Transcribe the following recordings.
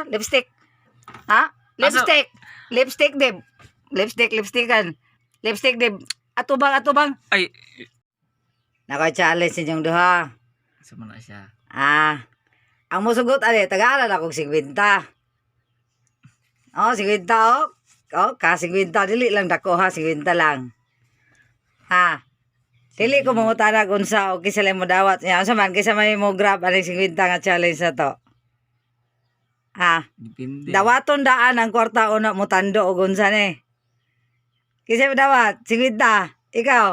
Lipstick. Ha? Lipstick. Lipstick, Dib. Lipstickan. Lipstick, Dib. Atubang. Ay. Naka-challenge inyong duha. Sama na siya. Ang musugot, Tagalog akong 50. Oh, 50, oh. Oh, ka 50. Dili lang dako, ha? 50 lang. Ha? Dili ko mangutana kung sa okay sila mo dawat niya. Sa man, kaysa may mo grab, 50 nga challenge na to. Ha? Depende. Dawaton daan ang kwarta una mo tando o gunsan eh. Kaysa mo dawat, 50. Ikaw?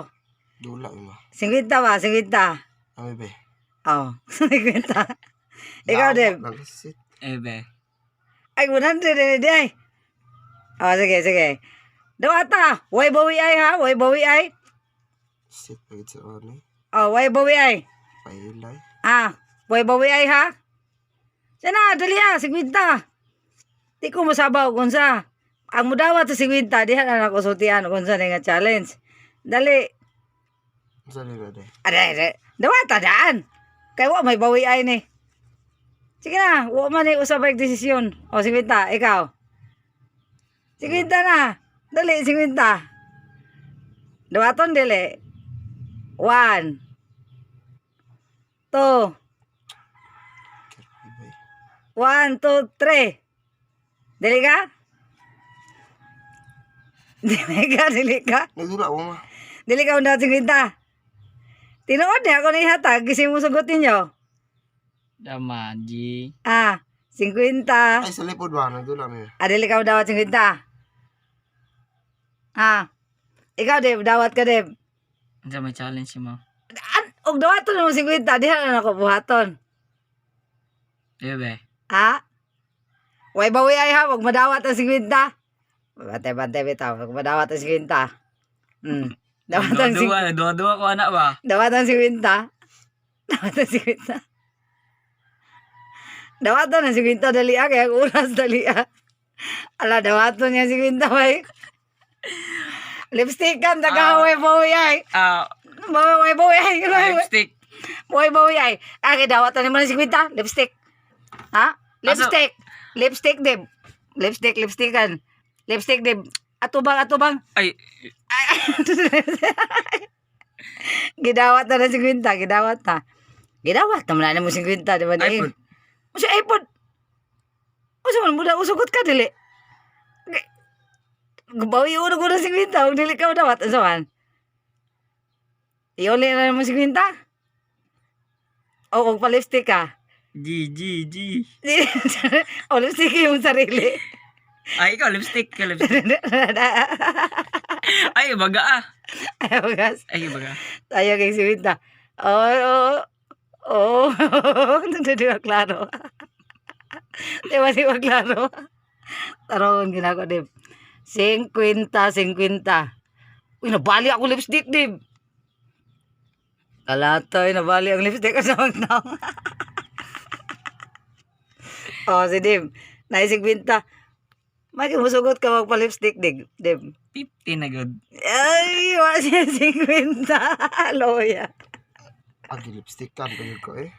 Dula ba? 50 ba? 50. Ami be. Oh, 50. Ikaw, Deb? Nagsit. Ebe. Ay, 100 din. Oh, sige. Dawata, way bawi ay ha? Way bawi ay? Sit pagit sa ano. Oh, way bawi ay? Pailay. Way bawi ay ha? Sana, dali ha, 50. Di ko masabaw kung sa. Ang mudawat sa 50, dihan na ako sultihan kung sa nga challenge. Dali. Sali na de. Aday. Dawata daan. Kaya may bawi ay ni. Sige na, wa man ay usabay desisyon. O, 50, ikaw. 50 na. Dali, 50. Dawaton, dili. 1, 2, 1, 2, 3. Dili ka? Dili ka? Nagdula ko ma. Dili ka undat 50. Tinuod niya ako na ihatag. Kasi mo sagutin nyo. Damaji. 50. Ay sa lipod ba? Nagdula mi. Dili ka dawat 50. Ikaw, Deb. Dawat ka, Deb. Sa may challenge mo. Og dawaton mo 50. Dihan na ako buhaton. Ebe. Way bawi ay ha. Huwag madawat ang 50. Bante bitaw. Huwag madawat ang 50. Dawat ang 50. Dua ko anak ba? Dawat ang 50. Dawat ang 50. Dawatan ang 50 dali kaya uras dali Ala, dawaton niya 50 bay. Lipstickan, tagaway bawi ay. Bawi ay. Lipstick. Bawi ay. Kaya dawatan naman ang 50. Lipstick. Lipstick. Lipstick, Dib. Lipstickan. Lipstick, Dib. Atubang. Ay. Gidawat na 50. Gidawat naman na mo 50. Diba na iPhone. Masa iPod. Masa man muda usugot ka dili. Gabawi uno ko na 50. Huwag dili ka dawat. Asa man? Iuli na mo 50. O huwag pa lipstick ka. G. O lipstick yung sarili. Ay, ikaw, lipstick. Ay, baga Ayaw gas. Ay, baga. Ayaw kay 50. Oo. Di ba klaro? Di ba klaro? Tarong ginako, Dib. 50. Uy, nabali ako lipstick, Dib. Kalatoy, nabali ang lipstick sa magnaw. Si Dib. Nai 50. May musugot ka magpa-lipstick, Dib. 50 na good. Ay, wala siya 50. Loya. Agi lipstick kan ko eh.